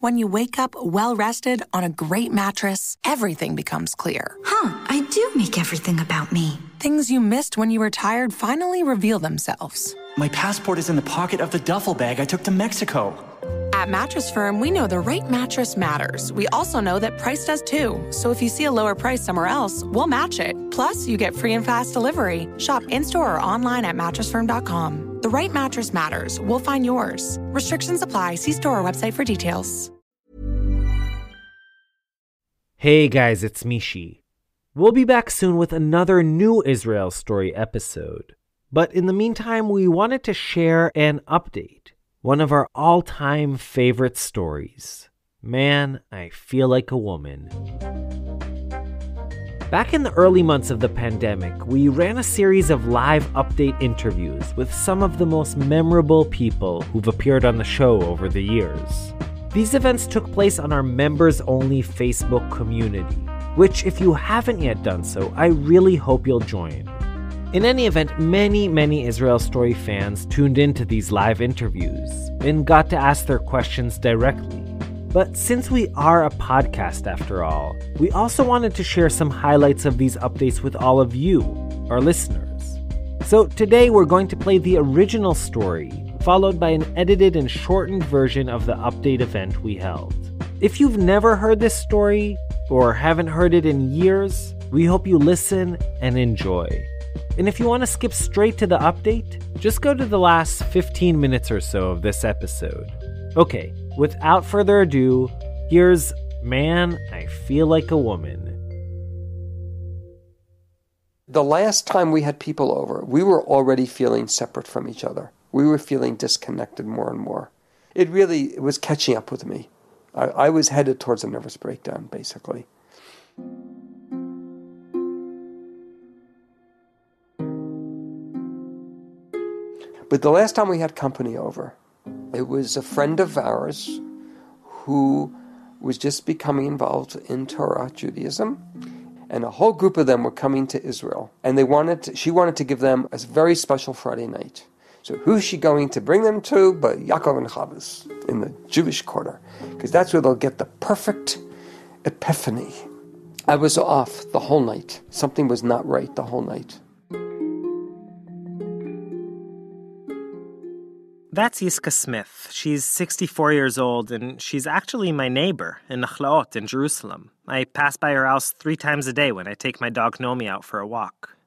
When you wake up well-rested on a great mattress, everything becomes clear. I do make everything about me. Things you missed when you were tired finally reveal themselves. My passport is in the pocket of the duffel bag I took to Mexico. At Mattress Firm, we know the right mattress matters. We also know that price does too. So if you see a lower price somewhere else, we'll match it. Plus, you get free and fast delivery. Shop in-store or online at mattressfirm.com. The right mattress matters. We'll find yours. Restrictions apply. See store or website for details. Hey guys, it's Mishi. We'll be back soon with another new Israel Story episode. But in the meantime, we wanted to share an update. One of our all-time favorite stories. Man, I Feel Like a Woman. Back in the early months of the pandemic, we ran a series of live update interviews with some of the most memorable people who've appeared on the show over the years. These events took place on our members-only Facebook community, which, if you haven't yet done so, I really hope you'll join. In any event, many Israel Story fans tuned into these live interviews and got to ask their questions directly. But since we are a podcast after all, we also wanted to share some highlights of these updates with all of you, our listeners. So today we're going to play the original story, followed by an edited and shortened version of the update event we held. If you've never heard this story, or haven't heard it in years, we hope you listen and enjoy. And if you want to skip straight to the update, just go to the last 15 minutes or so of this episode. Okay, without further ado, here's Man, I Feel Like a Woman. The last time we had people over, we were already feeling separate from each other. We were feeling disconnected more and more. It was catching up with me. I was headed towards a nervous breakdown, basically. But the last time we had company over, it was a friend of ours who was just becoming involved in Torah Judaism, and a whole group of them were coming to Israel, and she wanted to give them a very special Friday night. So who's she going to bring them to but Yaakov and Chavos in the Jewish quarter? Because that's where they'll get the perfect epiphany. I was off the whole night. Something was not right the whole night. That's Yiska Smith. She's 64 years old, and she's actually my neighbor in Nachlaot in Jerusalem. I pass by her house 3 times a day when I take my dog Nomi out for a walk.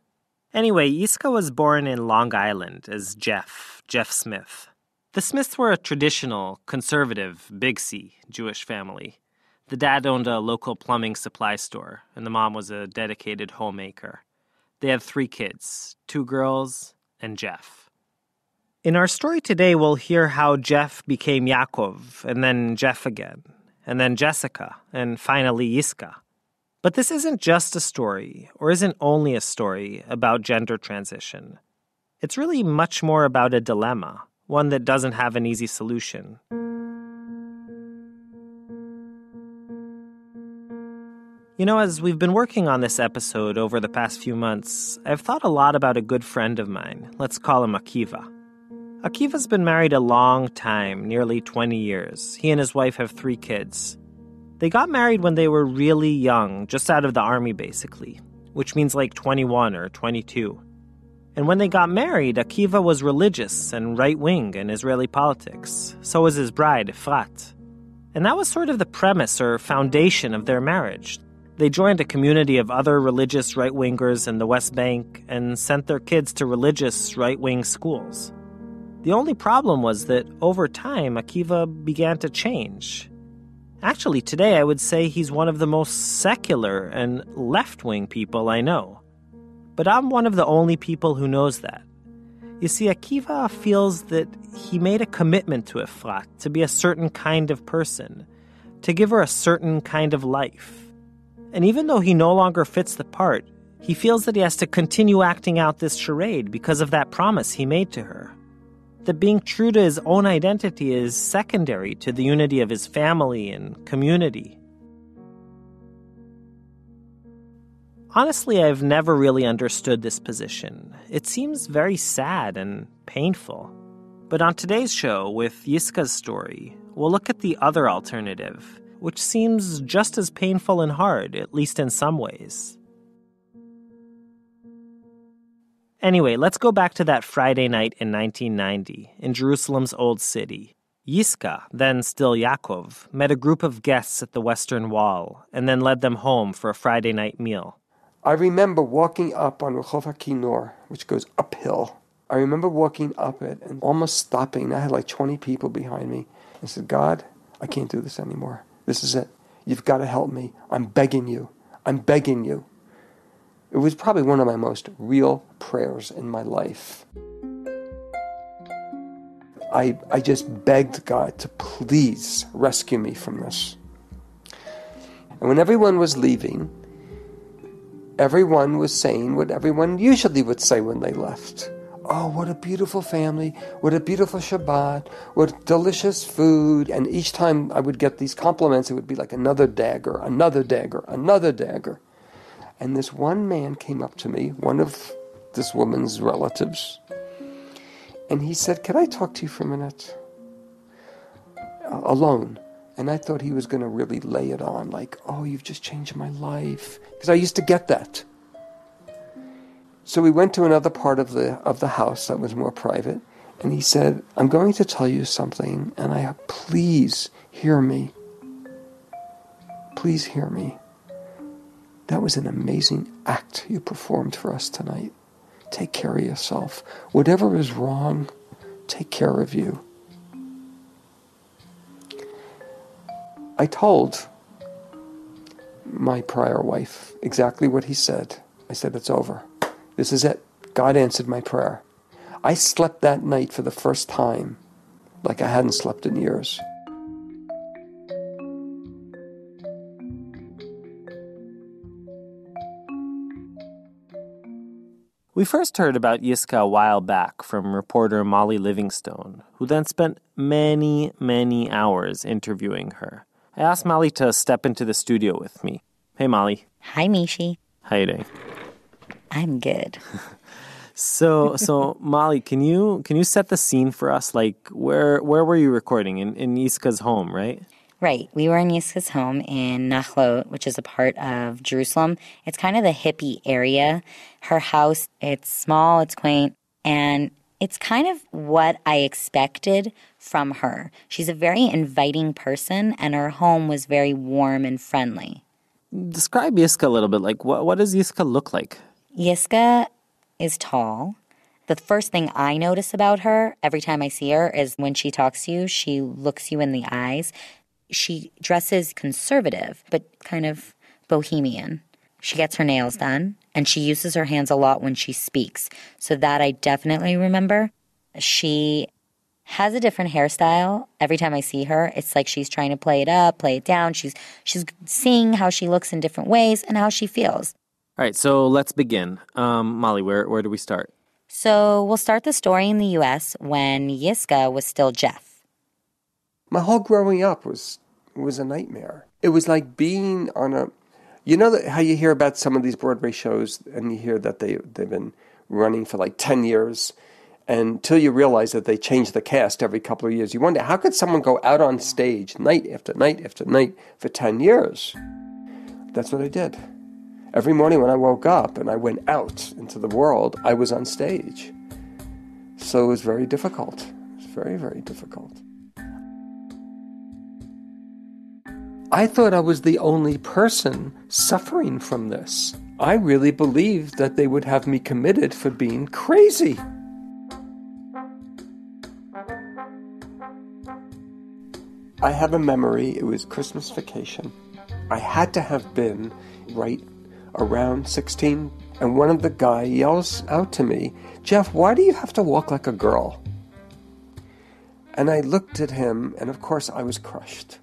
Anyway, Yiska was born in Long Island as Jeff Smith. The Smiths were a traditional, conservative, Big C Jewish family. The dad owned a local plumbing supply store, and the mom was a dedicated homemaker. They had 3 kids, 2 girls and Jeff. In our story today, we'll hear how Jeff became Yaakov, and then Jeff again, and then Jessica, and finally Yiska. But this isn't just a story, or isn't only a story about gender transition. It's really much more about a dilemma, one that doesn't have an easy solution. You know, as we've been working on this episode over the past few months, I've thought a lot about a good friend of mine. Let's call him Akiva. Akiva's been married a long time, nearly 20 years. He and his wife have 3 kids. They got married when they were really young, just out of the army basically, which means like 21 or 22. And when they got married, Akiva was religious and right-wing in Israeli politics. So was his bride, Efrat. And that was sort of the premise or foundation of their marriage. They joined a community of other religious right-wingers in the West Bank and sent their kids to religious right-wing schools. The only problem was that over time, Akiva began to change. Actually, today I would say he's one of the most secular and left-wing people I know. But I'm one of the only people who knows that. You see, Akiva feels that he made a commitment to Efrat to be a certain kind of person, to give her a certain kind of life. And even though he no longer fits the part, he feels that he has to continue acting out this charade because of that promise he made to her. That being true to his own identity is secondary to the unity of his family and community. Honestly, I've never really understood this position. It seems very sad and painful. But on today's show, with Yiska's story, we'll look at the other alternative, which seems just as painful and hard, at least in some ways. Anyway, let's go back to that Friday night in 1990 in Jerusalem's Old City. Yiska, then still Yaakov, met a group of guests at the Western Wall and then led them home for a Friday night meal. I remember walking up on Rehov HaKinor, which goes uphill. I remember walking up it and almost stopping. I had like 20 people behind me. I said, God, I can't do this anymore. This is it. You've got to help me. I'm begging you. I'm begging you. It was probably one of my most real prayers in my life. I just begged God to please rescue me from this. And when everyone was leaving, everyone was saying what everyone usually would say when they left. Oh, what a beautiful family, what a beautiful Shabbat, what delicious food. And each time I would get these compliments, it would be like another dagger, another dagger, another dagger. And this one man came up to me, one of this woman's relatives, and he said, "Can I talk to you for a minute?" Alone. And I thought he was going to really lay it on, like, "Oh, you've just changed my life." Because I used to get that. So we went to another part of the house that was more private, and he said, "I'm going to tell you something, and please hear me. Please hear me. That was an amazing act you performed for us tonight. Take care of yourself. Whatever is wrong, take care of you." I told my prior wife exactly what he said. I said, "It's over. This is it. God answered my prayer." I slept that night for the first time like I hadn't slept in years. We first heard about Yiska a while back from reporter Molly Livingstone, who then spent many, many hours interviewing her. I asked Molly to step into the studio with me. Hey, Molly. Hi, Mishi. How you doing? I'm good. So Molly, can you set the scene for us? Like, where were you recording? In Yiska's home, right? Right. We were in Yiska's home in Nachlot, which is a part of Jerusalem. It's kind of the hippie area. Her house, it's small, it's quaint, and it's kind of what I expected from her. She's a very inviting person, and her home was very warm and friendly. Describe Yiska a little bit. Like, what does Yiska look like? Yiska is tall. The first thing I notice about her every time I see her is when she talks to you, she looks you in the eyes. She dresses conservative, but kind of bohemian. She gets her nails done, and she uses her hands a lot when she speaks. So that I definitely remember. She has a different hairstyle. Every time I see her, it's like she's trying to play it up, play it down. She's seeing how she looks in different ways and how she feels. All right, so let's begin. Molly, where do we start? So we'll start the story in the U.S. when Yiska was still Jeff. My whole growing up was a nightmare. It was like being on a... You know how you hear about some of these Broadway shows, and you hear that they've been running for like 10 years, until you realize that they change the cast every couple of years. You wonder, how could someone go out on stage night after night after night for 10 years? That's what I did. Every morning when I woke up and I went out into the world, I was on stage. So it was very difficult. It was very, very difficult. I thought I was the only person suffering from this. I really believed that they would have me committed for being crazy. I have a memory. It was Christmas vacation. I had to have been right around 16, and one of the guys yells out to me, "Jeff, why do you have to walk like a girl?" And I looked at him, and of course I was crushed.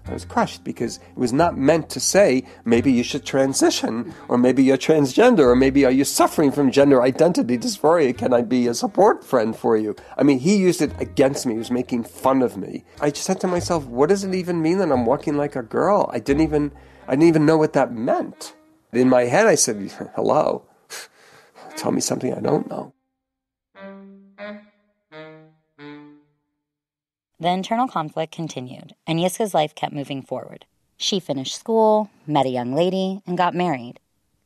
I was crushed because it was not meant to say, maybe you should transition, or maybe you're transgender, or maybe are you suffering from gender identity dysphoria? Can I be a support friend for you? I mean, he used it against me. He was making fun of me. I just said to myself, what does it even mean that I'm walking like a girl? I didn't even know what that meant. In my head, I said, hello, tell me something I don't know. the internal conflict continued, and Yiska's life kept moving forward. She finished school, met a young lady, and got married.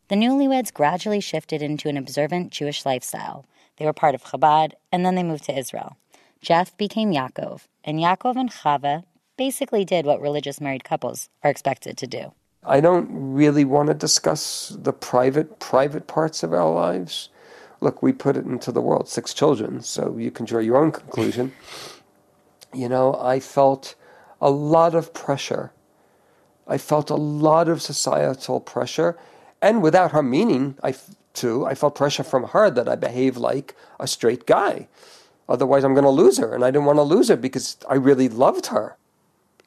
The newlyweds gradually shifted into an observant Jewish lifestyle. They were part of Chabad, and then they moved to Israel. Jeff became Yaakov, and Yaakov and Chava basically did what religious married couples are expected to do. I don't really want to discuss the private parts of our lives. Look, we put it into the world, 6 children, so you can draw your own conclusion. I felt a lot of pressure. I felt a lot of societal pressure, and without her meaning, I felt pressure from her that I behave like a straight guy. Otherwise, I'm going to lose her, and I didn't want to lose her because I really loved her.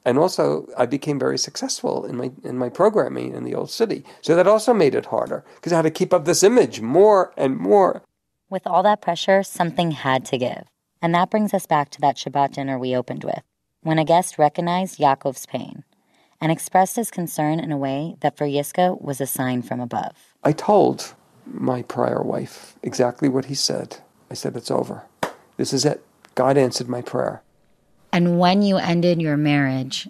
And also, I became very successful in my programming in the old city. So that also made it harder, because I had to keep up this image more and more. With all that pressure, something had to give. And that brings us back to that Shabbat dinner we opened with, when a guest recognized Yaakov's pain and expressed his concern in a way that for Yiska was a sign from above. I told my prior wife exactly what he said. I said, it's over. This is it. God answered my prayer. And when you ended your marriage,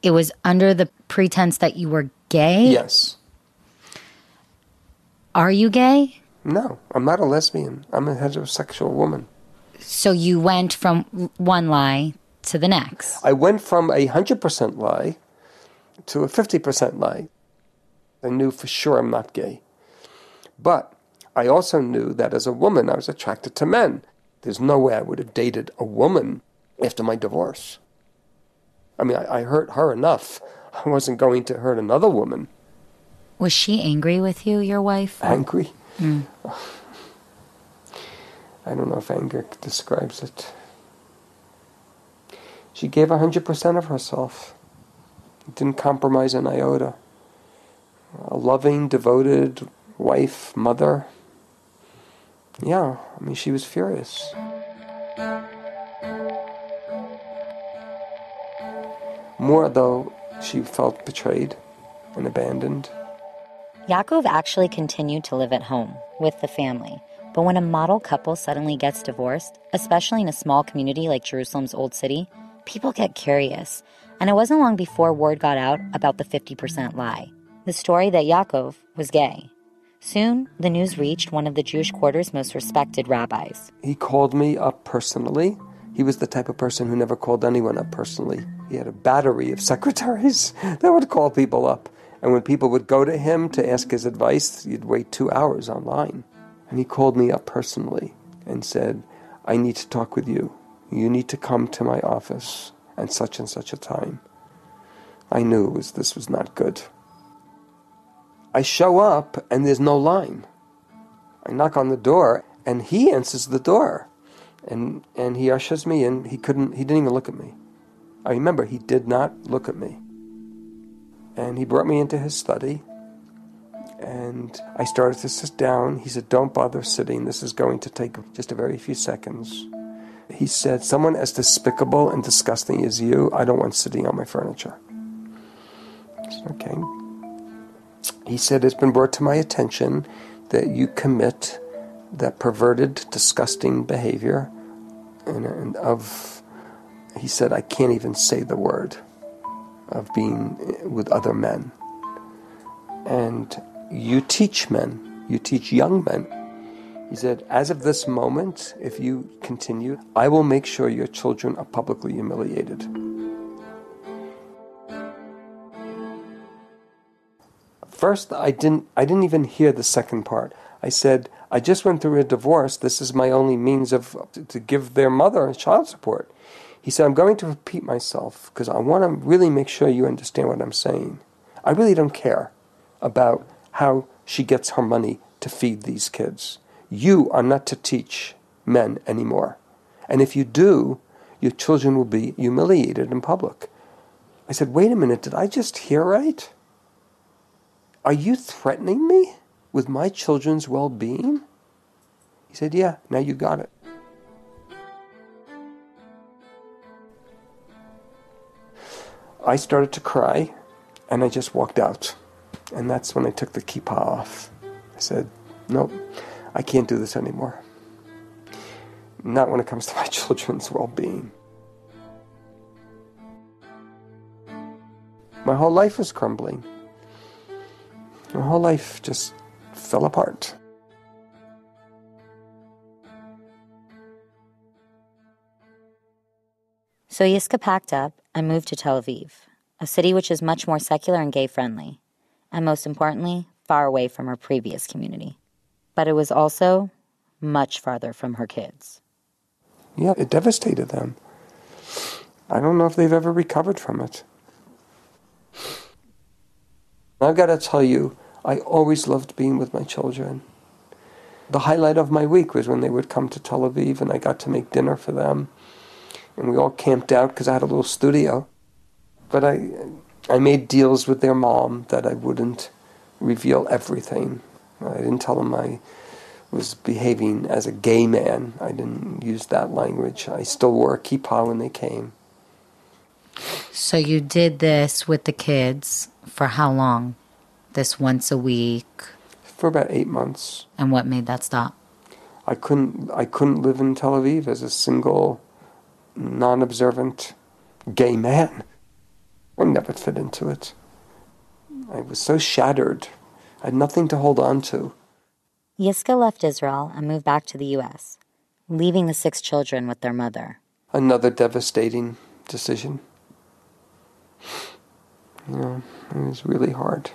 it was under the pretense that you were gay? Yes. Are you gay? No, I'm not a lesbian. I'm a heterosexual woman. So you went from one lie to the next? I went from 100% lie to a 50% lie. I knew for sure I'm not gay. But I also knew that as a woman, I was attracted to men. There's no way I would have dated a woman after my divorce. I mean, I hurt her enough. I wasn't going to hurt another woman. Was she angry with you, your wife? Angry? I don't know if anger describes it. She gave 100% of herself. Didn't compromise an iota. A loving, devoted wife, mother. Yeah, I mean, she was furious. More, though, she felt betrayed and abandoned. Yaakov actually continued to live at home with the family. But when a model couple suddenly gets divorced, especially in a small community like Jerusalem's Old City, people get curious. And it wasn't long before word got out about the 50% lie, the story that Yaakov was gay. Soon, the news reached one of the Jewish quarter's most respected rabbis. He called me up personally. He was the type of person who never called anyone up personally. He had a battery of secretaries that would call people up. And when people would go to him to ask his advice, you'd wait 2 hours online. And he called me up personally and said, I need to talk with you. You need to come to my office at such and such a time. I knew this was not good. I show up and there's no line. I knock on the door and he answers the door. And he ushers me in. He didn't even look at me. I remember he did not look at me. And he brought me into his study, and I started to sit down. He said, don't bother sitting. This is going to take just a very few seconds. He said, someone as despicable and disgusting as you, I don't want sitting on my furniture. I said, okay. He said, it's been brought to my attention that you commit that perverted, disgusting behavior he said, I can't even say the word, of being with other men. And you teach men, you teach young men. He said, as of this moment, if you continue, I will make sure your children are publicly humiliated. First, I didn't even hear the second part. I said, I just went through a divorce. This is my only means to give their mother child support. He said, I'm going to repeat myself because I want to really make sure you understand what I'm saying. I really don't care about how she gets her money to feed these kids. You are not to teach men anymore. And if you do, your children will be humiliated in public. I said, wait a minute, did I just hear right? Are you threatening me with my children's well-being? He said, yeah, now you got it. I started to cry, and I just walked out. And that's when I took the kippah off. I said, nope, I can't do this anymore. Not when it comes to my children's well-being. My whole life was crumbling. My whole life just fell apart. So Yiska packed up and moved to Tel Aviv, a city which is much more secular and gay-friendly, and most importantly, far away from her previous community. But it was also much farther from her kids. Yeah, it devastated them. I don't know if they've ever recovered from it. I've got to tell you, I always loved being with my children. The highlight of my week was when they would come to Tel Aviv and I got to make dinner for them. And we all camped out because I had a little studio. But I made deals with their mom that I wouldn't reveal everything. I didn't tell them I was behaving as a gay man. I didn't use that language. I still wore a kippah when they came. So you did this with the kids for how long? This once a week? For about 8 months. And what made that stop? I couldn't live in Tel Aviv as a single, non-observant gay man. I never fit into it. I was so shattered. I had nothing to hold on to. Yiska left Israel and moved back to the U.S., leaving the 6 children with their mother. Another devastating decision. Yeah, it was really hard.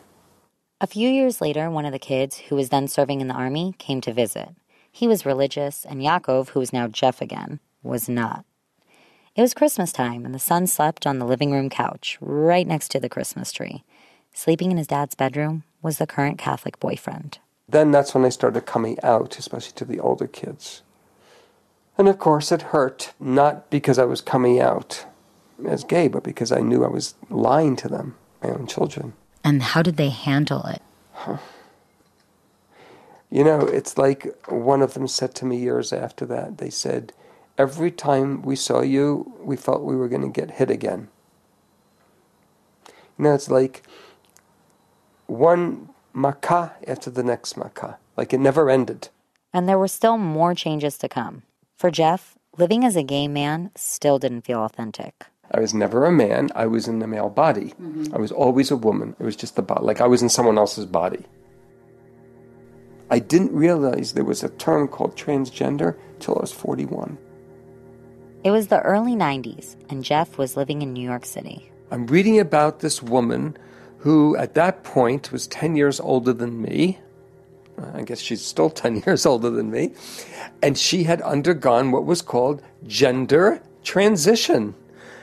A few years later, one of the kids, who was then serving in the army, came to visit. He was religious, and Yaakov, who was now Jeff again, was not. It was Christmas time, and the son slept on the living room couch, right next to the Christmas tree. Sleeping in his dad's bedroom was the current Catholic boyfriend. Then that's when I started coming out, especially to the older kids. And of course it hurt, not because I was coming out as gay, but because I knew I was lying to them, my own children. And how did they handle it? You know, it's like one of them said to me years after that, they said, every time we saw you, we felt we were going to get hit again. You know, it's like one makkah after the next makkah. Like it never ended. And there were still more changes to come. For Jeff, living as a gay man still didn't feel authentic. I was never a man. I was in the male body. I was always a woman. It was just the body. Like I was in someone else's body. I didn't realize there was a term called transgender till I was 41. It was the early 90s, and Jeff was living in New York City. I'm reading about this woman who at that point was 10 years older than me. I guess she's still 10 years older than me. And she had undergone what was called gender transition.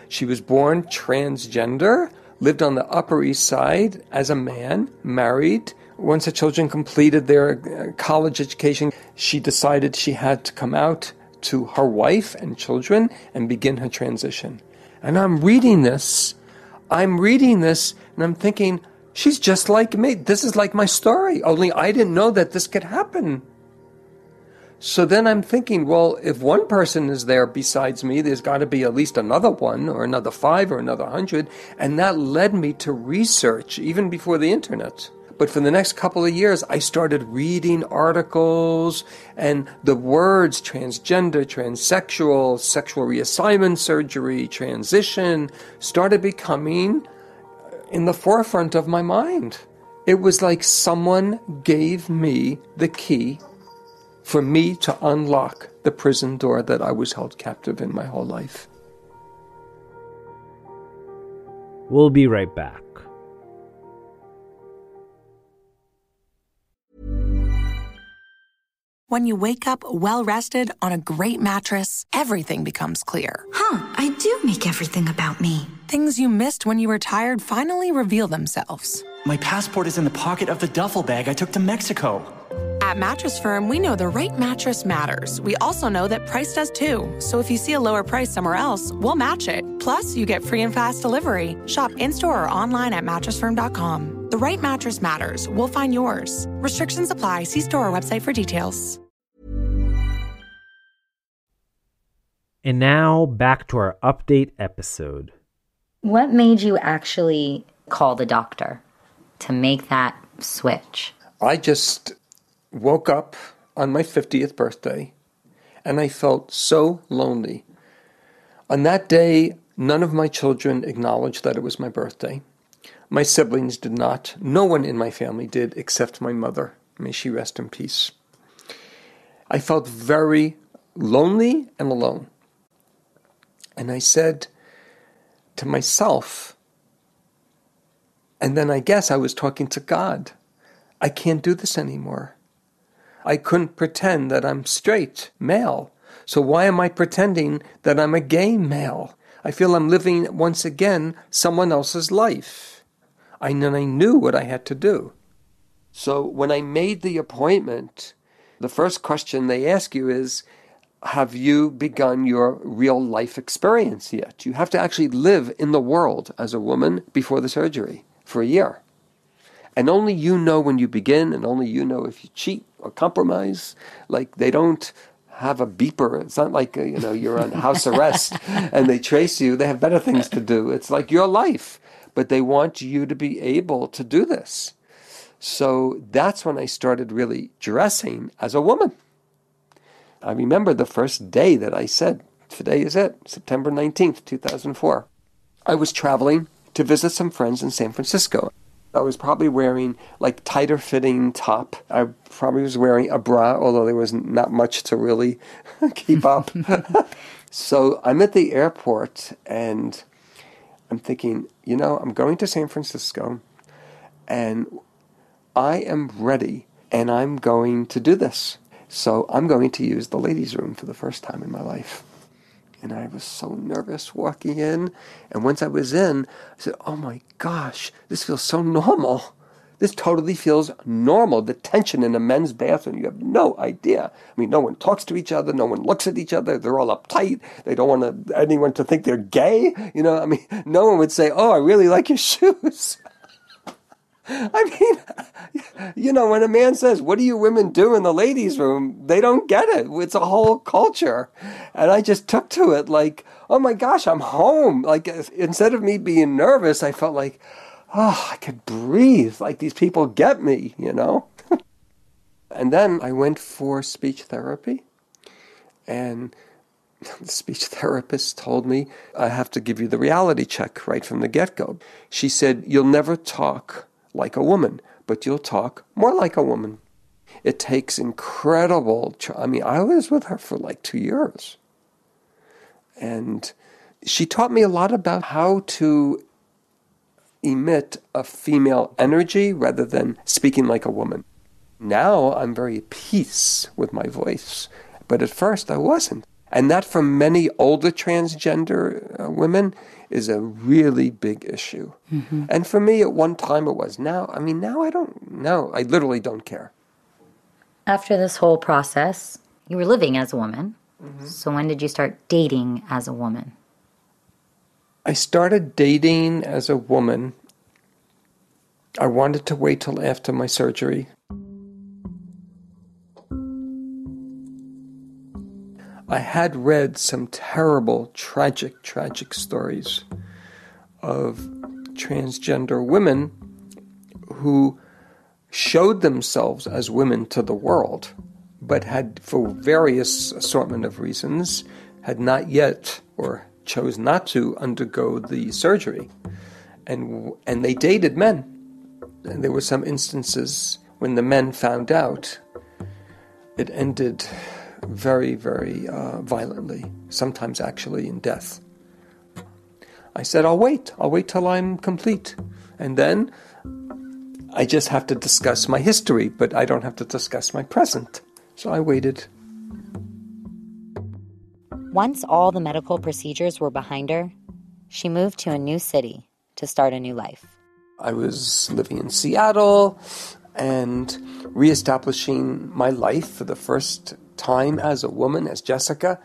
She was born transgender, lived on the Upper East Side as a man, married. Once her children completed their college education, she decided she had to come out to her wife and children and begin her transition. And I'm reading this, and I'm thinking, she's just like me. This is like my story, only I didn't know that this could happen. So then I'm thinking, well, if one person is there besides me, there's got to be at least another one, or another 5, or another 100. And that led me to research, even before the internet. But for the next couple of years, I started reading articles, and the words transgender, transsexual, sexual reassignment surgery, transition started becoming in the forefront of my mind. It was like someone gave me the key for me to unlock the prison door that I was held captive in my whole life. We'll be right back. When you wake up well-rested on a great mattress, everything becomes clear. I do make everything about me. Things you missed when you were tired finally reveal themselves. My passport is in the pocket of the duffel bag I took to Mexico. At Mattress Firm, we know the right mattress matters. We also know that price does too. So if you see a lower price somewhere else, we'll match it. Plus, you get free and fast delivery. Shop in-store or online at mattressfirm.com. The right mattress matters. We'll find yours. Restrictions apply. See store or website for details. And now back to our update episode. What made you actually call the doctor to make that switch? I just woke up on my 50th birthday, and I felt so lonely. On that day, none of my children acknowledged that it was my birthday. My siblings did not. No one in my family did except my mother. May she rest in peace. I felt very lonely and alone. And I said to myself, and then I guess I was talking to God, I can't do this anymore. I couldn't pretend that I'm straight, male. So why am I pretending that I'm a gay male? I feel I'm living, once again, someone else's life. I knew what I had to do. So when I made the appointment, the first question they ask you is, have you begun your real life experience yet? You have to actually live in the world as a woman before the surgery for a year. And only you know when you begin, and only you know if you cheat or compromise. Like, they don't have a beeper. It's not like, you're on house arrest and they trace you. They have better things to do. It's like your life. But they want you to be able to do this. So that's when I started really dressing as a woman. I remember the first day that I said, today is it, September 19th, 2004. I was traveling to visit some friends in San Francisco. I was probably wearing like tighter fitting top. I probably was wearing a bra, although there was not much to really keep up. So I'm at the airport and I'm thinking, I'm going to San Francisco and I am ready and I'm going to do this. So I'm going to use the ladies' room for the first time in my life. And I was so nervous walking in. And once I was in, I said, oh my gosh, this feels so normal. This totally feels normal. The tension in a men's bathroom, you have no idea. I mean, no one talks to each other. No one looks at each other. They're all uptight. They don't want anyone to think they're gay. No one would say, oh, I really like your shoes. When a man says, what do you women do in the ladies' room? They don't get it. It's a whole culture. And I just took to it like, oh my gosh, I'm home. Like, instead of me being nervous, I felt like, oh, I could breathe. Like, these people get me, And then I went for speech therapy. And the speech therapist told me, I have to give you the reality check right from the get-go. She said, you'll never talk like a woman, but you'll talk more like a woman. It takes incredible... I was with her for like 2 years. And she taught me a lot about how to emit a female energy rather than speaking like a woman. Now I'm very at peace with my voice, but at first I wasn't. And that for many older transgender women is a really big issue. Mm-hmm. And for me, at one time it was. Now I don't know. I literally don't care. After this whole process, you were living as a woman. Mm-hmm. So when did you start dating as a woman? I started dating as a woman. I wanted to wait till after my surgery. I had read some terrible, tragic stories of transgender women who showed themselves as women to the world, but had, for various assortment of reasons, had not yet or chose not to undergo the surgery. And they dated men. And there were some instances when the men found out, it ended very, very violently, sometimes actually in death. I said, I'll wait till I'm complete. And then I just have to discuss my history, but I don't have to discuss my present. So I waited. Once all the medical procedures were behind her, she moved to a new city to start a new life. I was living in Seattle and reestablishing my life for the first time as a woman, as Jessica.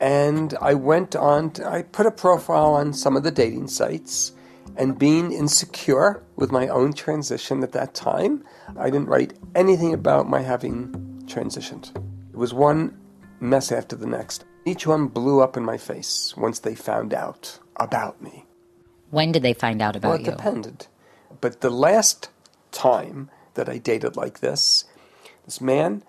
And I I put a profile on some of the dating sites, and being insecure with my own transition at that time, I didn't write anything about my having transitioned. It was one mess after the next. Each one blew up in my face once they found out about me. When did they find out about you? Well, it depended. But the last time that I dated like this man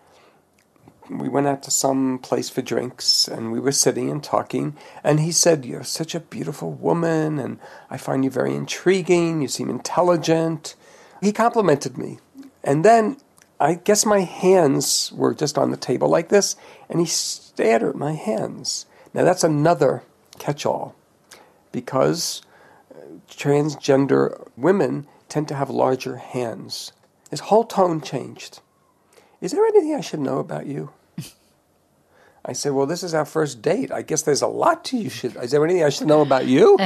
we went out to some place for drinks, and we were sitting and talking, and he said, "You're such a beautiful woman, and I find you very intriguing, you seem intelligent." He complimented me. And then I guess my hands were just on the table like this, and he stared at my hands. Now that's another catch-all, because transgender women tend to have larger hands. His whole tone changed. "Is there anything I should know about you?" I said, "Well, this is our first date. I guess there's a lot to you. Is there anything I should know about you?"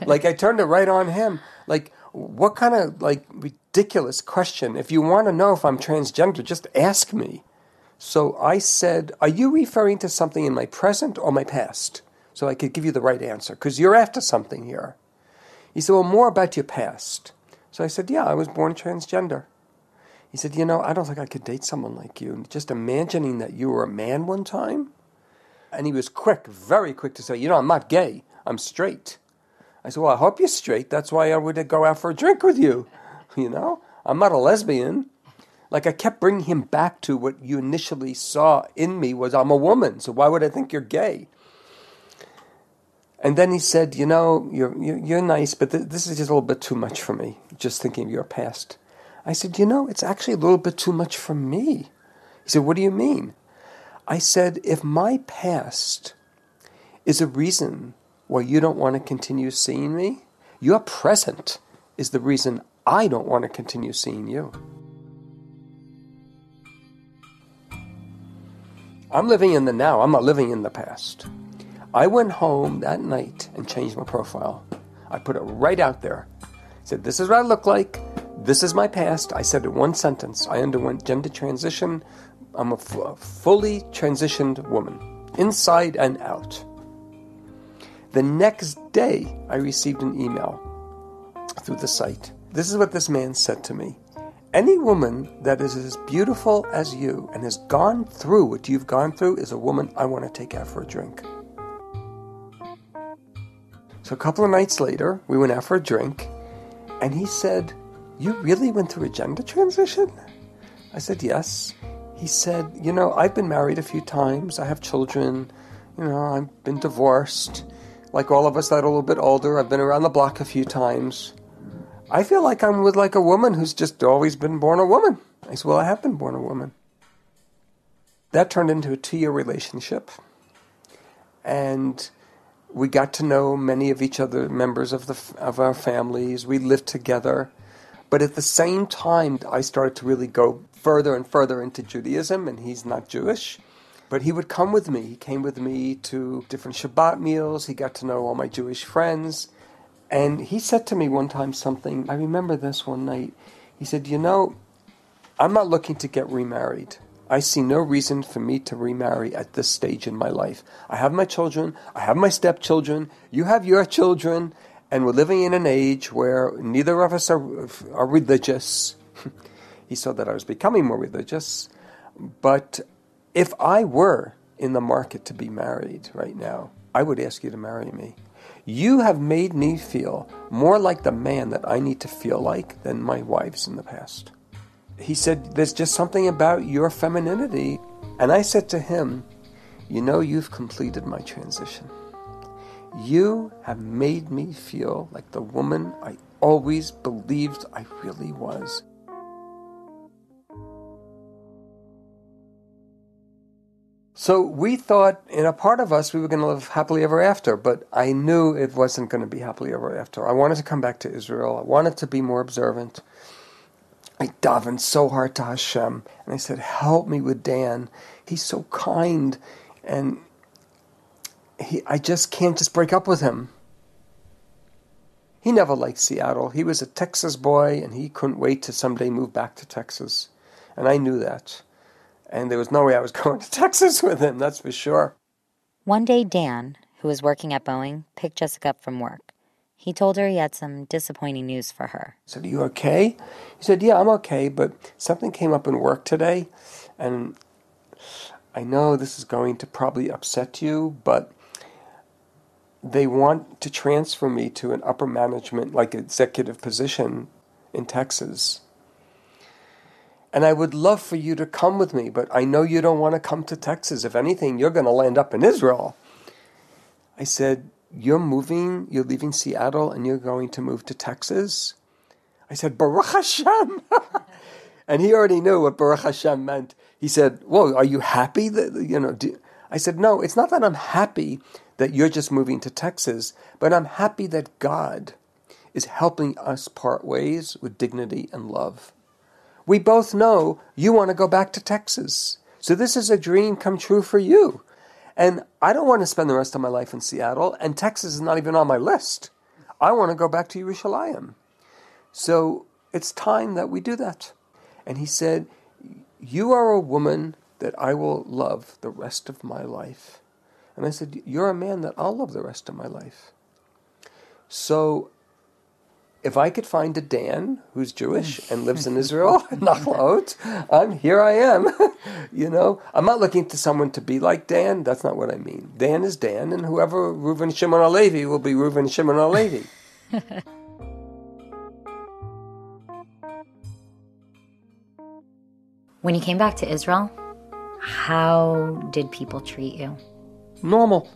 Like, I turned it right on him. Like, what kind of, ridiculous question? If you want to know if I'm transgender, just ask me. So I said, "Are you referring to something in my present or my past?" So I could give you the right answer, because you're after something here. He said, "Well, more about your past." So I said, "Yeah, I was born transgender." He said, "I don't think I could date someone like you. Just imagining that you were a man one time." And he was quick, very quick to say, "I'm not gay. I'm straight." I said, "Well, I hope you're straight. That's why I would go out for a drink with you. I'm not a lesbian." Like, I kept bringing him back to what you initially saw in me was I'm a woman. So why would I think you're gay? And then he said, "You're nice, but this is just a little bit too much for me, just thinking of your past." I said, "It's actually a little bit too much for me." He said, "What do you mean?" I said, "If my past is a reason why you don't want to continue seeing me, your present is the reason I don't want to continue seeing you." I'm living in the now. I'm not living in the past. I went home that night and changed my profile. I put it right out there. I said, "This is what I look like. This is my past." I said in one sentence, I underwent gender transition. I'm a fully transitioned woman, inside and out. The next day, I received an email through the site. This is what this man said to me. "Any woman that is as beautiful as you and has gone through what you've gone through is a woman I want to take out for a drink." So a couple of nights later, we went out for a drink, and he said, "You really went through a gender transition?" I said, "Yes." He said, "I've been married a few times. I have children. I've been divorced. Like all of us that are a little bit older, I've been around the block a few times. I feel like I'm with a woman who's just always been born a woman." I said, "Well, I have been born a woman." That turned into a 2-year relationship. And we got to know many of each other, members of our families. We lived together. But at the same time, I started to really go further and further into Judaism, and he's not Jewish. But he would come with me. He came with me to different Shabbat meals. He got to know all my Jewish friends. And he said to me one time something, I remember this one night. He said, "I'm not looking to get remarried. I see no reason for me to remarry at this stage in my life. I have my children. I have my stepchildren. You have your children. And we're living in an age where neither of us are religious." He saw that I was becoming more religious. "But if I were in the market to be married right now, I would ask you to marry me. You have made me feel more like the man that I need to feel like than my wives in the past." He said, "There's just something about your femininity." And I said to him, "You've completed my transition. You have made me feel like the woman I always believed I really was." So we thought, in a part of us, we were going to live happily ever after, but I knew it wasn't going to be happily ever after. I wanted to come back to Israel. I wanted to be more observant. I davened so hard to Hashem, and I said, "Help me with Dan. He's so kind, and I just can't just break up with him." He never liked Seattle. He was a Texas boy, and he couldn't wait to someday move back to Texas. And I knew that. And there was no way I was going to Texas with him, that's for sure. One day, Dan, who was working at Boeing, picked Jessica up from work. He told her he had some disappointing news for her. I said, "Are you okay?" He said, "Yeah, I'm okay, but something came up in work today, and I know this is going to probably upset you, but they want to transfer me to an upper management, executive position in Texas. And I would love for you to come with me, but I know you don't want to come to Texas. If anything, you're going to land up in Israel. I said, you're leaving Seattle and you're going to move to Texas? I said, Baruch Hashem. And he already knew what Baruch Hashem meant. He said, well, are you happy that, I said, no, it's not that I'm happy that you're just moving to Texas, but I'm happy that God is helping us part ways with dignity and love. We both know you want to go back to Texas. So this is a dream come true for you. And I don't want to spend the rest of my life in Seattle, and Texas is not even on my list. I want to go back to Yerushalayim. So it's time that we do that. And he said, you are a woman that I will love the rest of my life. And I said, you're a man that I'll love the rest of my life. So if I could find a Dan who's Jewish and lives in Israel, Nachlaot, here I am. I'm not looking to someone to be like Dan. That's not what I mean. Dan is Dan, and whoever Reuven Shimon or Levi will be Reuven Shimon or Levi. When you came back to Israel, how did people treat you? Normal.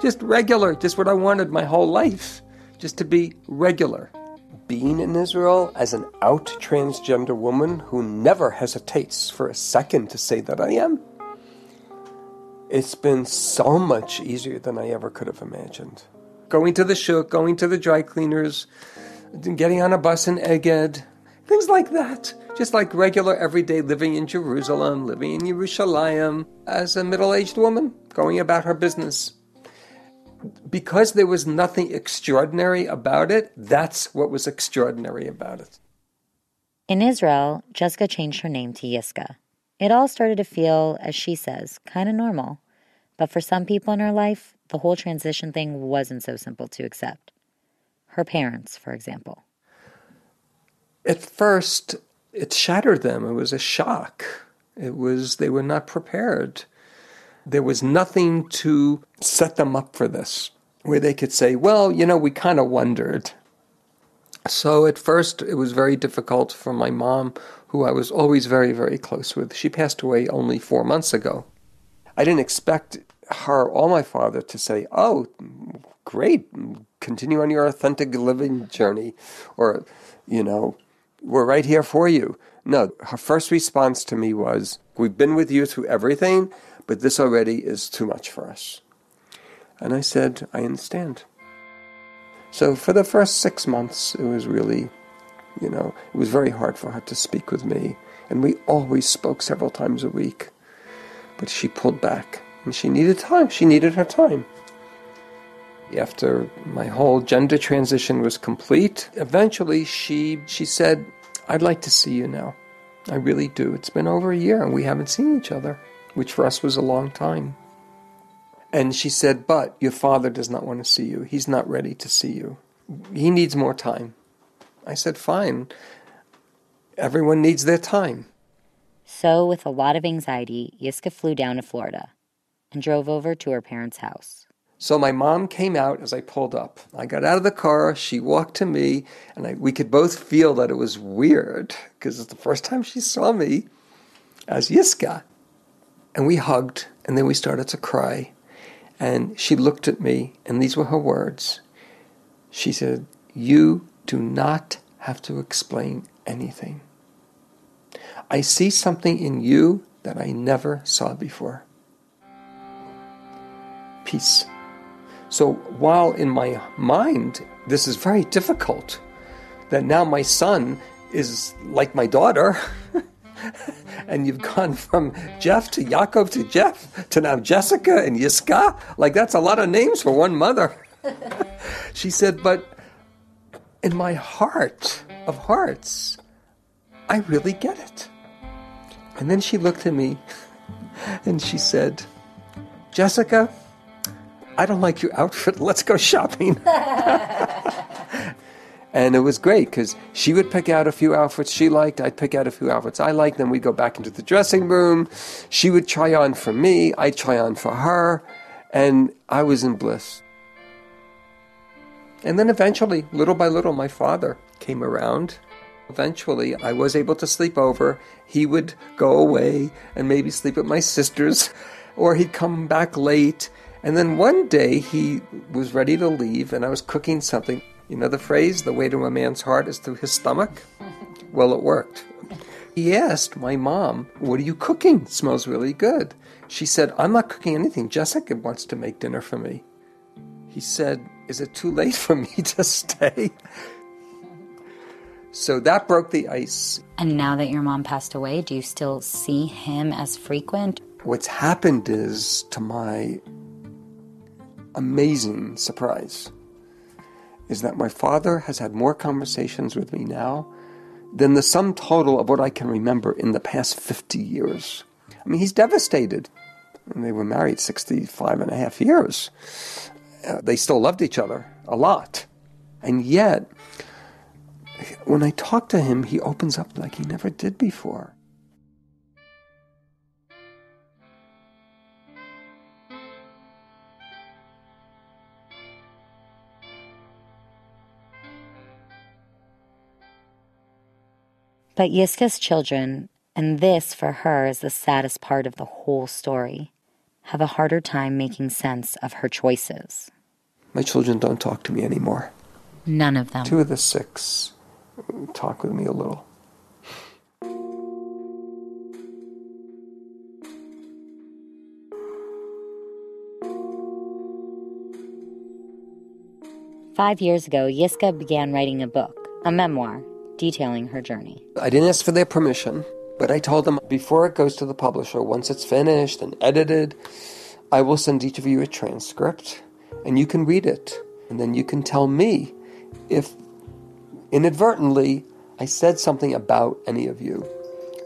Just regular. Just what I wanted my whole life. Just to be regular. Being in Israel as an out transgender woman who never hesitates for a second to say that I am, it's been so much easier than I ever could have imagined. Going to the shuk, going to the dry cleaners, getting on a bus in Eged, things like that. Just like regular everyday living in Jerusalem, living in Yerushalayim, as a middle-aged woman, going about her business. Because there was nothing extraordinary about it, that's what was extraordinary about it. In Israel, Jessica changed her name to Yiska. It all started to feel, as she says, kind of normal. But for some people in her life, the whole transition thing wasn't so simple to accept. Her parents, for example. At first, it shattered them. It was a shock. They were not prepared. There was nothing to set them up for this, where they could say, well, we kind of wondered. So at first, it was very difficult for my mom, who I was always very, very close with. She passed away only 4 months ago. I didn't expect her or my father to say, oh, great, continue on your authentic living journey, or, we're right here for you. No, her first response to me was, we've been with you through everything, but this already is too much for us. And I said, I understand. So for the first 6 months, it was really, it was very hard for her to speak with me. And we always spoke several times a week. But she pulled back. And she needed time. She needed her time. After my whole gender transition was complete, eventually she said, I'd like to see you now. I really do. It's been over a year and we haven't seen each other, which for us was a long time. And she said, but your father does not want to see you. He's not ready to see you. He needs more time. I said, fine. Everyone needs their time. So with a lot of anxiety, Yiska flew down to Florida and drove over to her parents' house. So my mom came out as I pulled up. I got out of the car, she walked to me, and we could both feel that it was weird, because it's the first time she saw me as Yiska. And we hugged, and then we started to cry. And she looked at me, and these were her words. She said, you do not have to explain anything. I see something in you that I never saw before. Peace. So while in my mind, this is very difficult, that now my son is like my daughter, and you've gone from Jeff to Yaakov to Jeff to now Jessica and Yiska, like that's a lot of names for one mother. She said, but in my heart of hearts, I really get it. And then she looked at me and she said, Jessica, I don't like your outfit. Let's go shopping. And it was great because she would pick out a few outfits she liked. I'd pick out a few outfits I liked. Then we'd go back into the dressing room. She would try on for me. I'd try on for her. And I was in bliss. And then eventually, little by little, my father came around. Eventually, I was able to sleep over. He would go away and maybe sleep at my sister's, or he'd come back late. And then one day he was ready to leave, and I was cooking something. You know the phrase, the way to a man's heart is through his stomach? Well, it worked. He asked my mom, "What are you cooking? It smells really good." She said, "I'm not cooking anything. Jessica wants to make dinner for me." He said, "Is it too late for me to stay?" So that broke the ice. And now that your mom passed away, do you still see him as frequent? What's happened is, to my amazing surprise, is that my father has had more conversations with me now than the sum total of what I can remember in the past 50 years. I mean, he's devastated. And they were married 65 and a half years. They still loved each other a lot. And yet, when I talk to him, he opens up like he never did before. But Yiska's children, and this for her is the saddest part of the whole story, have a harder time making sense of her choices. My children don't talk to me anymore. None of them. 2 of the 6 talk with me a little. Five years ago, Yiska began writing a book, a memoir, detailing her journey. I didn't ask for their permission, but I told them before it goes to the publisher, once it's finished and edited, I will send each of you a transcript, and you can read it. And then you can tell me if inadvertently I said something about any of you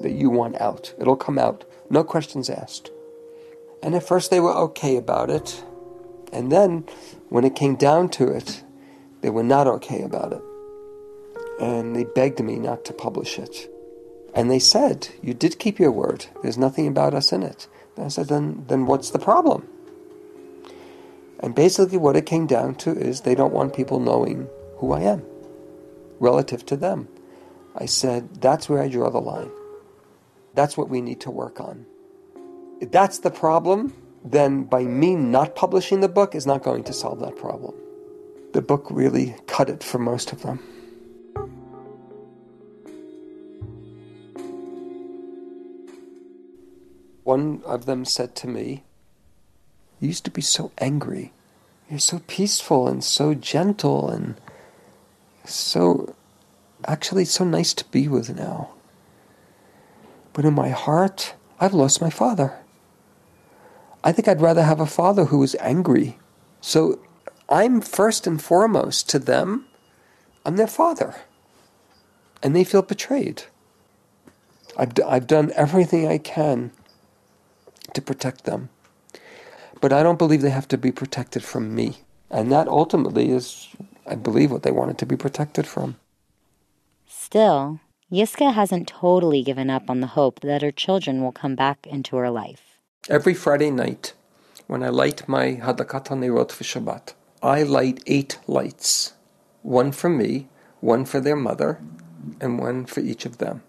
that you want out. It'll come out. No questions asked. And at first they were okay about it. And then when it came down to it, they were not okay about it. And they begged me not to publish it. And they said, "You did keep your word. There's nothing about us in it." And I said, then what's the problem? And basically what it came down to is they don't want people knowing who I am relative to them. I said, that's where I draw the line. That's what we need to work on. If that's the problem, then by me not publishing the book is not going to solve that problem. The book really cut it for most of them. One of them said to me, "You used to be so angry. You're so peaceful and so gentle and actually so nice to be with now. But in my heart, I've lost my father. I think I'd rather have a father who was angry. So I'm first and foremost to them, I'm their father. And they feel betrayed. I've done everything I can to protect them. But I don't believe they have to be protected from me. And that ultimately is, I believe, what they wanted to be protected from." Still, Yiska hasn't totally given up on the hope that her children will come back into her life. Every Friday night, when I light my Hadakat HaNerot for Shabbat, I light 8 lights. 1 for me, 1 for their mother, and 1 for each of them.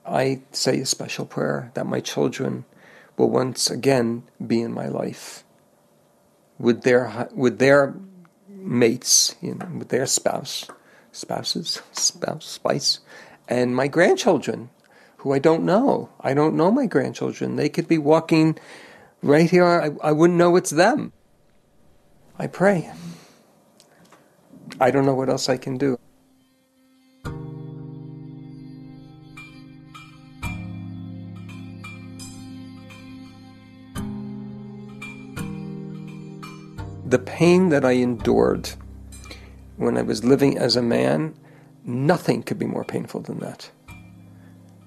I say a special prayer that my children will once again be in my life with their mates, with their spice, and my grandchildren, who I don't know. I don't know my grandchildren. They could be walking right here. I wouldn't know it's them. I pray. I don't know what else I can do. The pain that I endured when I was living as a man, nothing could be more painful than that.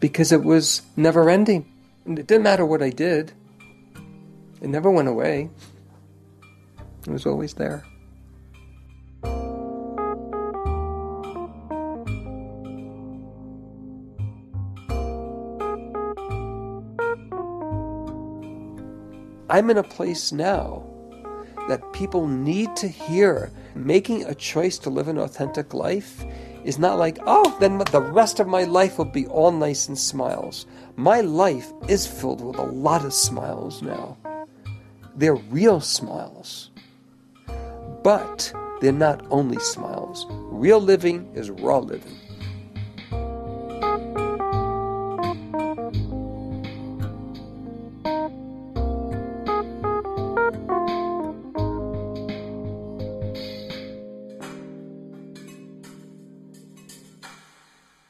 Because it was never ending. And it didn't matter what I did. It never went away. It was always there. I'm in a place now that people need to hear. Making a choice to live an authentic life is not like, oh, then the rest of my life will be all nice and smiles. My life is filled with a lot of smiles now. They're real smiles. But they're not only smiles. Real living is raw living.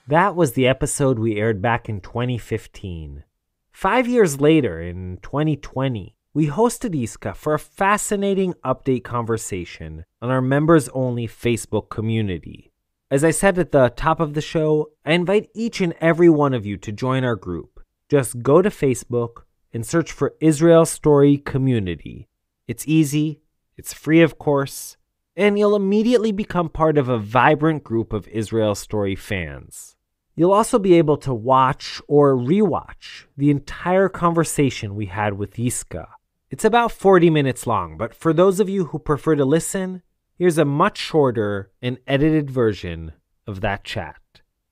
That was the episode we aired back in 2015. 5 years later, in 2020, we hosted Iska for a fascinating update conversation on our members-only Facebook community. As I said at the top of the show, I invite each and every one of you to join our group. Just go to Facebook and search for Israel Story Community. It's easy, it's free of course, and you'll immediately become part of a vibrant group of Israel Story fans. You'll also be able to watch or rewatch the entire conversation we had with Iska. It's about 40 minutes long, but for those of you who prefer to listen, here's a much shorter and edited version of that chat.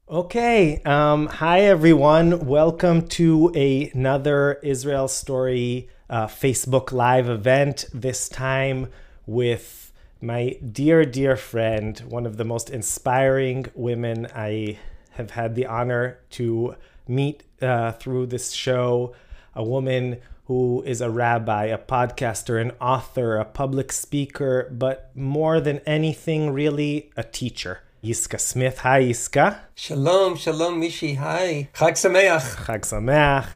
Okay, hi everyone. Welcome to another Israel Story Facebook Live event, this time with my dear, dear friend, one of the most inspiring women I have had the honor to meet through this show, a woman who is a rabbi, a podcaster, an author, a public speaker, but more than anything, really a teacher. Iska Smith. Hi, Iska. Shalom, shalom, Mishi. Hi. Chag Sameach. Chag Sameach.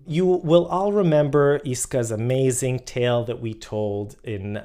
You will all remember Iska's amazing tale that we told in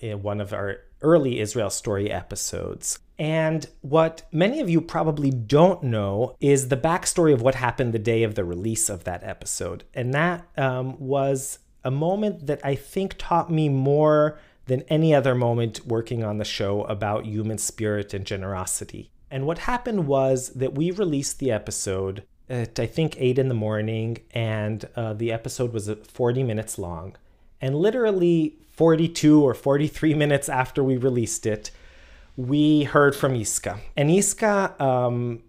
one of our early Israel Story episodes. And what many of you probably don't know is the backstory of what happened the day of the release of that episode. And that was a moment that I think taught me more than any other moment working on the show about human spirit and generosity. And what happened was that we released the episode at, I think, 8 in the morning, and the episode was 40 minutes long. And literally 42 or 43 minutes after we released it, we heard from Iska. And Iska,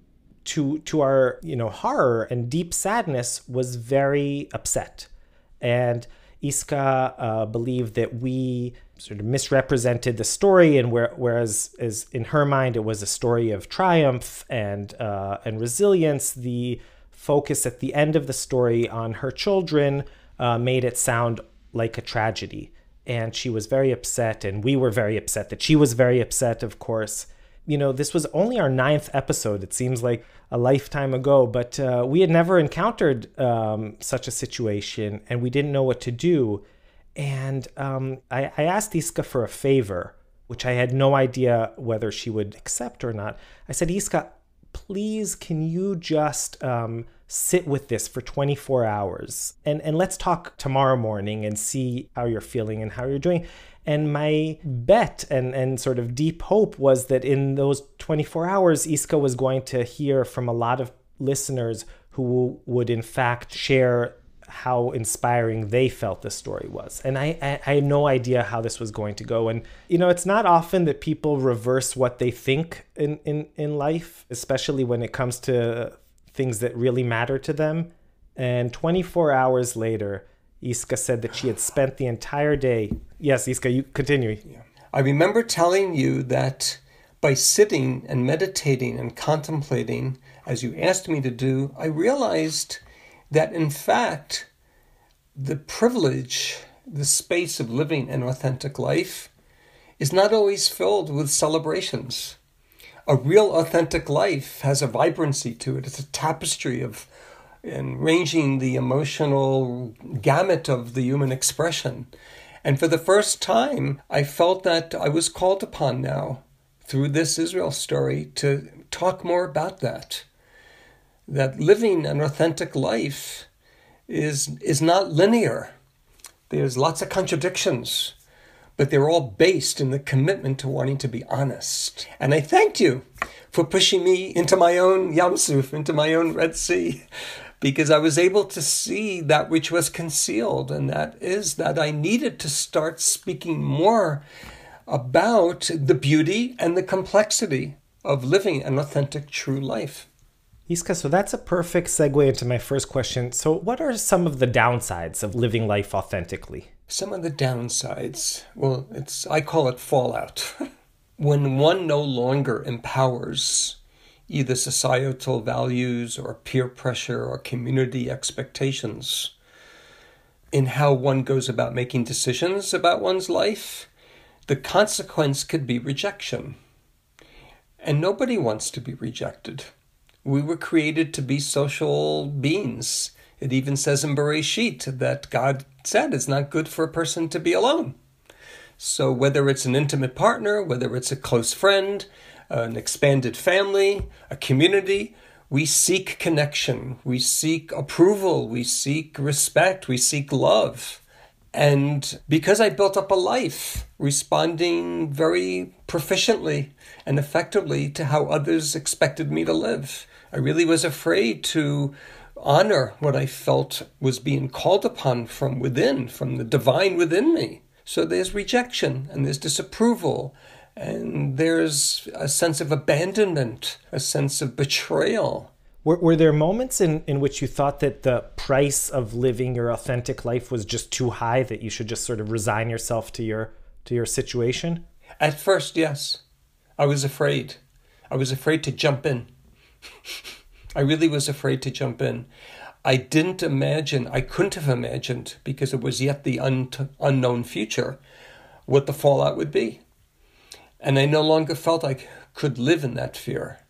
to our horror and deep sadness, was very upset. And Iska believed that we sort of misrepresented the story, and whereas in her mind it was a story of triumph and resilience, the focus at the end of the story on her children made it sound like a tragedy. And she was very upset, and we were very upset that she was very upset, of course. This was only our 9th episode. It seems like a lifetime ago, but we had never encountered such a situation, and we didn't know what to do. And I asked Iska for a favor, which I had no idea whether she would accept or not. I said, Iska, please, can you just sit with this for 24 hours? And let's talk tomorrow morning and see how you're feeling and how you're doing. And my bet and sort of deep hope was that in those 24 hours, Iska was going to hear from a lot of listeners who would in fact share how inspiring they felt the story was. And I had no idea how this was going to go. And, it's not often that people reverse what they think in life, especially when it comes to things that really matter to them. And 24 hours later, Iska said that she had spent the entire day. Yes, Iska, you continue. Yeah. I remember telling you that by sitting and meditating and contemplating, as you asked me to do, I realized that in fact, the privilege, the space of living an authentic life is not always filled with celebrations. A real authentic life has a vibrancy to it. It's a tapestry of and ranging the emotional gamut of the human expression. And for the first time, I felt that I was called upon now through this Israel story to talk more about that. That living an authentic life is not linear. There's lots of contradictions, but they're all based in the commitment to wanting to be honest. And I thanked you for pushing me into my own Yam Suf, into my own Red Sea, because I was able to see that which was concealed, and that is that I needed to start speaking more about the beauty and the complexity of living an authentic, true life. Iska, so that's a perfect segue into my first question. So what are some of the downsides of living life authentically? Some of the downsides, well, I call it fallout. When one no longer empowers either societal values or peer pressure or community expectations in how one goes about making decisions about one's life, the consequence could be rejection. And nobody wants to be rejected. We were created to be social beings. It even says in Bereshit that God said it's not good for a person to be alone. So whether it's an intimate partner, whether it's a close friend, an expanded family, a community, we seek connection, we seek approval, we seek respect, we seek love. And because I built up a life responding very proficiently and effectively to how others expected me to live, I really was afraid to honor what I felt was being called upon from within, from the divine within me. So there's rejection and there's disapproval and there's a sense of abandonment, a sense of betrayal. Were there moments in which you thought that the price of living your authentic life was just too high, that you should just sort of resign yourself to your situation? At first, yes. I was afraid. I was afraid to jump in. I really was afraid to jump in. I couldn't have imagined, because it was yet the unknown future, what the fallout would be. And I no longer felt I could live in that fear.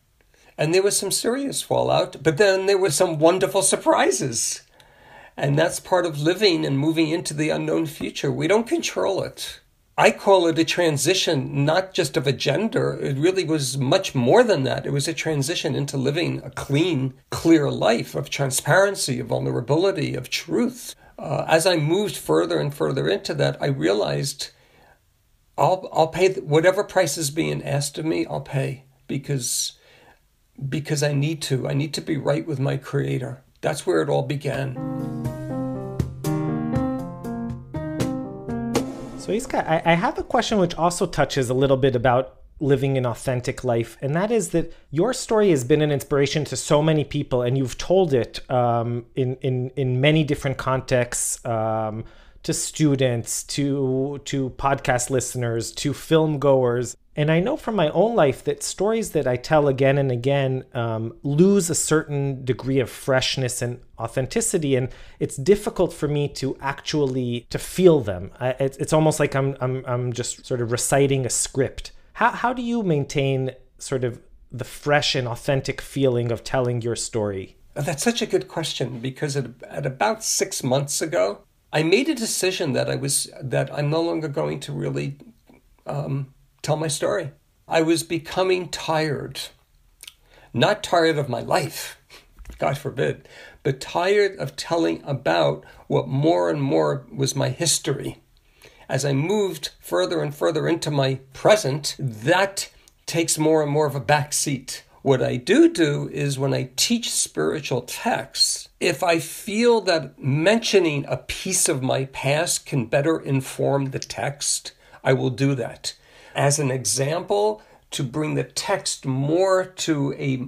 And there was some serious fallout, but then there were some wonderful surprises. And that's part of living and moving into the unknown future. We don't control it. I call it a transition, not just of a gender. It really was much more than that. It was a transition into living a clean, clear life of transparency, of vulnerability, of truth. As I moved further and further into that, I realized I'll pay whatever price is being asked of me. I'll pay because I need to. I need to be right with my Creator. That's where it all began. So Iska, I have a question which also touches a little bit about living an authentic life, and that is that your story has been an inspiration to so many people, and you've told it in many different contexts, to students, to podcast listeners, to film goers. And I know from my own life that stories that I tell again and again lose a certain degree of freshness and authenticity, and it's difficult for me to feel them. It's almost like I'm just sort of reciting a script. How do you maintain sort of the fresh and authentic feeling of telling your story? That's such a good question, because at about 6 months ago, I made a decision that I'm no longer going to really tell my story. I was becoming tired. Not tired of my life, God forbid, but tired of telling about what more and more was my history. As I moved further and further into my present, that takes more and more of a back seat. What I do is when I teach spiritual texts, if I feel that mentioning a piece of my past can better inform the text, I will do that. As an example, to bring the text more to a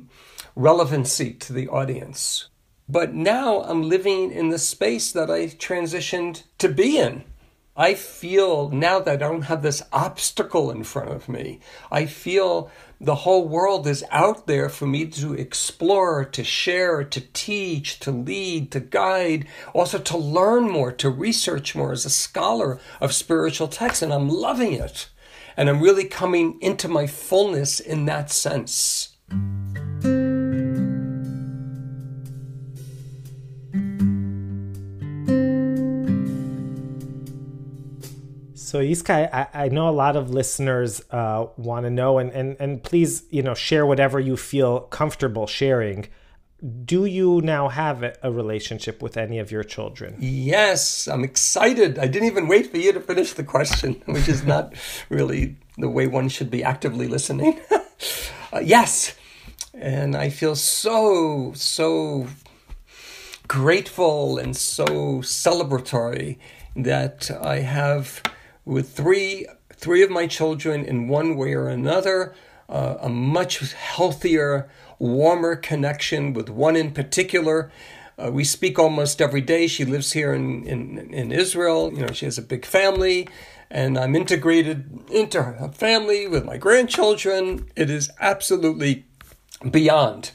relevancy to the audience. But now I'm living in the space that I transitioned to be in. I feel now that I don't have this obstacle in front of me. I feel the whole world is out there for me to explore, to share, to teach, to lead, to guide, also to learn more, to research more as a scholar of spiritual texts, and I'm loving it. And I'm really coming into my fullness in that sense. So Iska, I know a lot of listeners want to know, and please, share whatever you feel comfortable sharing. Do you now have a relationship with any of your children? Yes, I'm excited. I didn't even wait for you to finish the question, which is not really the way one should be actively listening. Yes, and I feel so grateful and so celebratory that I have with three of my children in one way or another, a much healthier, warmer connection with one in particular. We speak almost every day. She lives here in Israel. She has a big family, and I'm integrated into her family with my grandchildren. It is absolutely beyond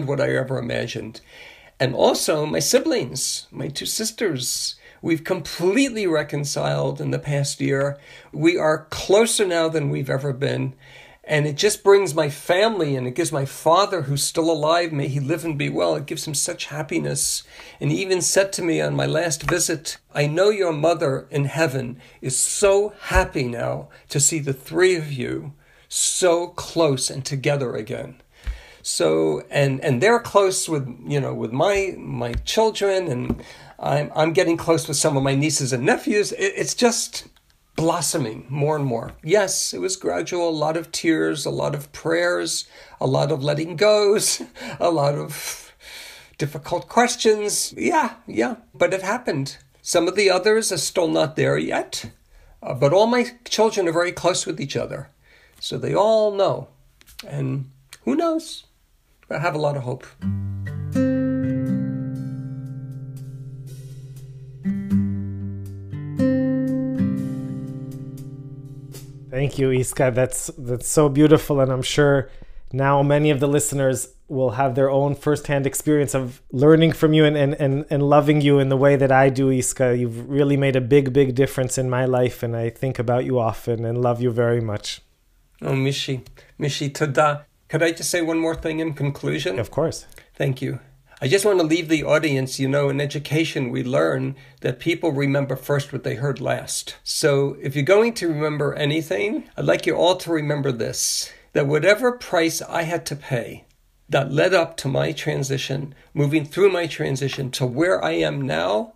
what I ever imagined. And also my siblings, my two sisters, we've completely reconciled in the past year. We are closer now than we've ever been. And it just brings my family, and it gives my father, who's still alive, may he live and be well, it gives him such happiness. And he even said to me on my last visit, I know your mother in heaven is so happy now to see the three of you so close and together again. So, and they're close with my children, and I'm getting close with some of my nieces and nephews. It's just blossoming more and more. Yes, it was gradual, a lot of tears, a lot of prayers, a lot of letting goes, a lot of difficult questions. Yeah, but it happened. Some of the others are still not there yet, but all my children are very close with each other. So they all know. And who knows? I have a lot of hope. Thank you, Iska. That's so beautiful, and I'm sure now many of the listeners will have their own firsthand experience of learning from you and loving you in the way that I do, Iska. You've really made a big difference in my life, and I think about you often and love you very much. Oh, Mishi, toda. Could I just say one more thing in conclusion? Of course. Thank you. I just want to leave the audience, in education we learn that people remember first what they heard last. So if you're going to remember anything, I'd like you all to remember this, that whatever price I had to pay that led up to my transition, moving through my transition to where I am now,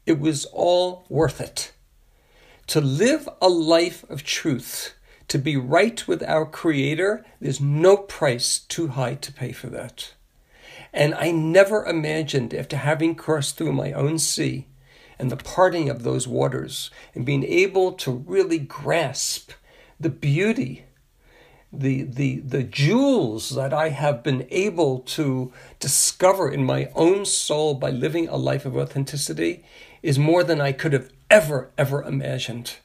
it was all worth it. To live a life of truth, to be right with our Creator, there's no price too high to pay for that. And I never imagined, after having crossed through my own sea and the parting of those waters and being able to really grasp the beauty, the jewels that I have been able to discover in my own soul by living a life of authenticity, is more than I could have ever imagined.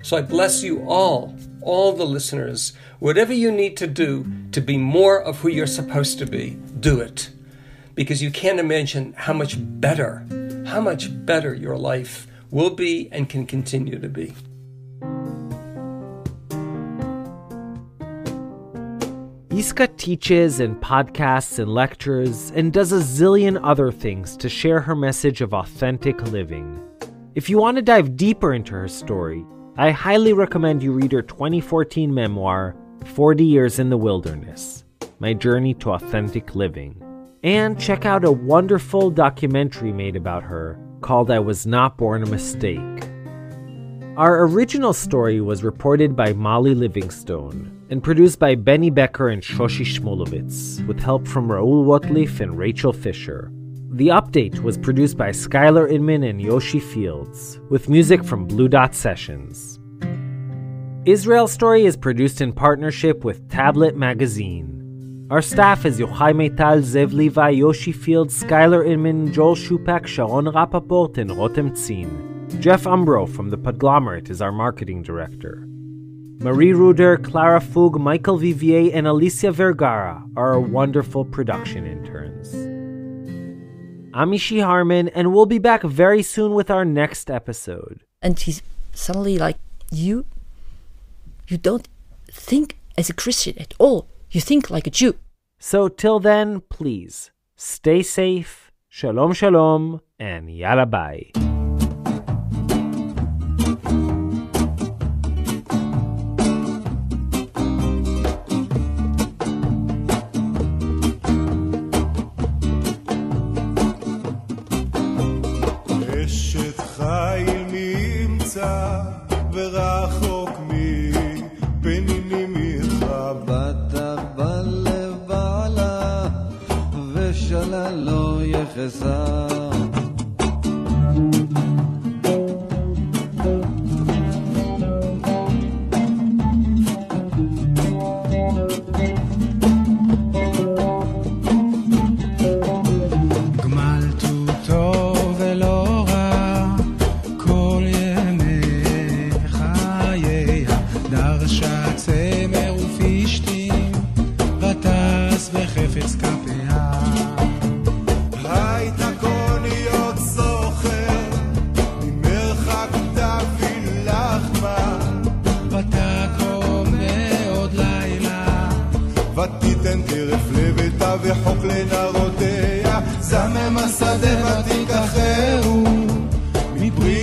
So I bless you all the listeners. Whatever you need to do to be more of who you're supposed to be, do it. Because you can't imagine how much better your life will be and can continue to be. Iska teaches and podcasts and lectures and does a zillion other things to share her message of authentic living. If you want to dive deeper into her story, I highly recommend you read her 2014 memoir, 40 Years in the Wilderness, My Journey to Authentic Living. And check out a wonderful documentary made about her called I Was Not Born a Mistake. Our original story was reported by Molly Livingstone and produced by Benny Becker and Shoshi Shmulevitz, with help from Raoul Wotliff and Rachel Fisher. The update was produced by Skylar Inman and Yoshi Fields, with music from Blue Dot Sessions. Israel Story is produced in partnership with Tablet Magazine. Our staff is Yochai Meital, Zev Levi, Yoshi Fields, Skylar Inman, Joel Shupak, Sharon Rapaport, and Rotem Tzin. Jeff Umbro from The Podglomerate is our marketing director. Marie Ruder, Clara Fug, Michael Vivier, and Alicia Vergara are our wonderful production interns. I'm Ishi Harman, and we'll be back very soon with our next episode. And he's suddenly like, you don't think as a Christian at all. You think like a Jew. So till then, please, stay safe, shalom shalom, and yalla bye. אשת חיל נמצא ורחוק מפניני מחבטך בלב בעלה ושלל לא יחסר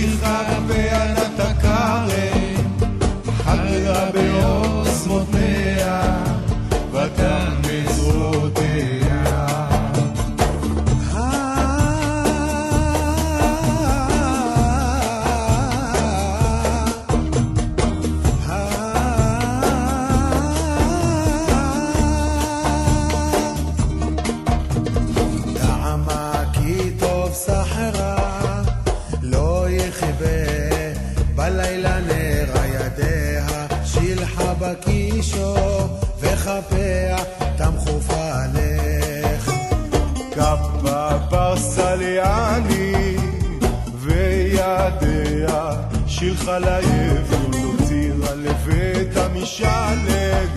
מיכה בענת הכרם, חגרה בעוצמותיה, ודם בזרועותיה. בלילה נרה ידיה שילחה בקישו וחפיה תמחוף עליך כפה פרסליאני וידיה שילחה ליפו תוצירה לבית המשלג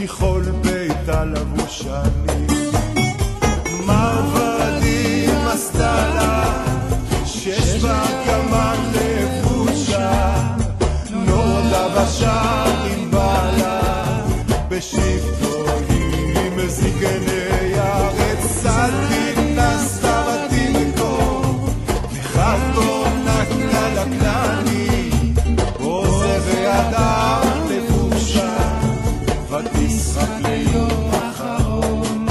ככל ביתה לבושני מרבדים עשתה לה שש בה כמה לבושה נורדה בשם עם בעלה בשבטו היא מזיגני ארץ סלטין נסתה בתינקו וחתו נקנה לכנני עוזה וידה לבושה ותשחק ליום אחרון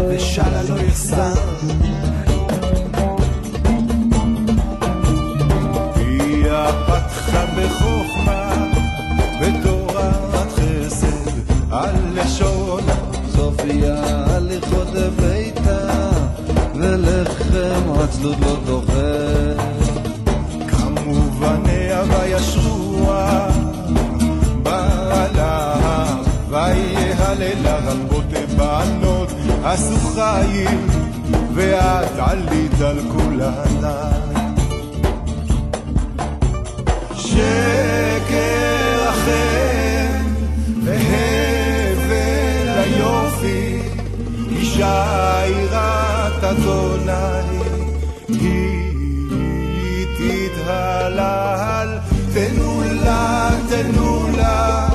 ושאלה לא יחסר היא פתחה בחוכמה בתורת חסד על לשון סופיה הליכות ביתה ולחם עצלות לא דוחה כמובניה וישרוע בעלה ויהללה רבות בנות עשו חיים ואת עלית על כולנה שקר אחר והבל היופי אישה יראת אדוני היא תתהלל תנו לה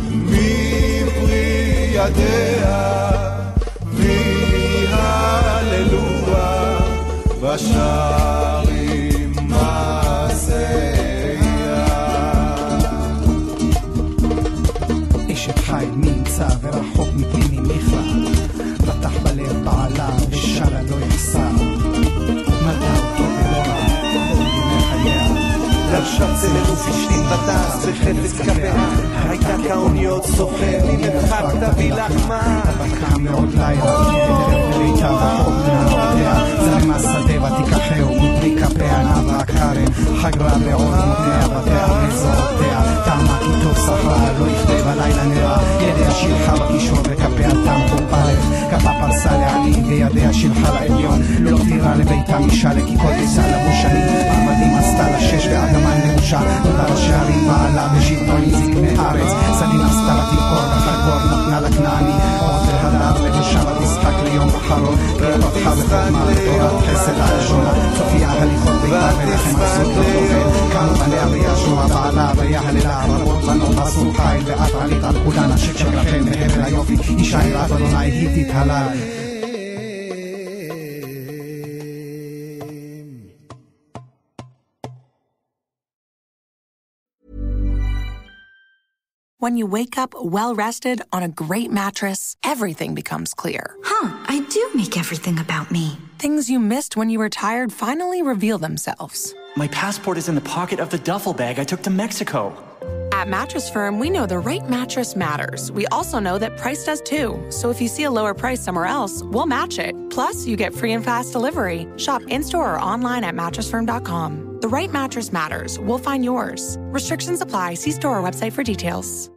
מפרי ידיה והללויה בשערים מעשיה אשת חיל נמצא ורחוק מפני מיכה פתח בלב בעלה ושאלה לא יחסר מדע אותו ולא בימי חייה לבשה צלרות פשטים בדס בחפץ כפיה הייתה כאוניות סוחר ממרחק תביא לחמה בקעה מאוד לילה וביתה רחוק נעודיה זרם השדה ותיקחהו מפרי כפיה נעבה הכרם חגרה בעוצמותיה בביה מזרועותיה טעמה כי טוב שכרה לא יכבה בלילה נראה ידיה שילחה בקישור וכפיה תמחו פרק כפה פרסה לעני וידיה שילחה לעליון לא תירה לביתה משלק כי כל קיסה לבושני מעמדים עשתה לשש ואגמן לבושה נודה לשערים בעלה בשבטוני זקני ארץ סדין עשתה לתמכור וחגור נתנה לכנעני עוד להדר לבושה ותשחק ליום אחרון קריאה פתחה וחוכמה בתורת חסד הראשונה צופיה הליכות ביתה ולחם עשות לא דובל קמו בניה וישוע בעלה ויהללה רבות בנות עשו חיל ואת עלית על כולנה שקשק לכם מהבל היופי אישה יראת אדוני היא תתהלל When you wake up well-rested on a great mattress, everything becomes clear. I do make everything about me. Things you missed when you were tired finally reveal themselves. My passport is in the pocket of the duffel bag I took to Mexico. At Mattress Firm, we know the right mattress matters. We also know that price does too. So if you see a lower price somewhere else, we'll match it. Plus, you get free and fast delivery. Shop in-store or online at mattressfirm.com. The right mattress matters. We'll find yours. Restrictions apply. See store or website for details.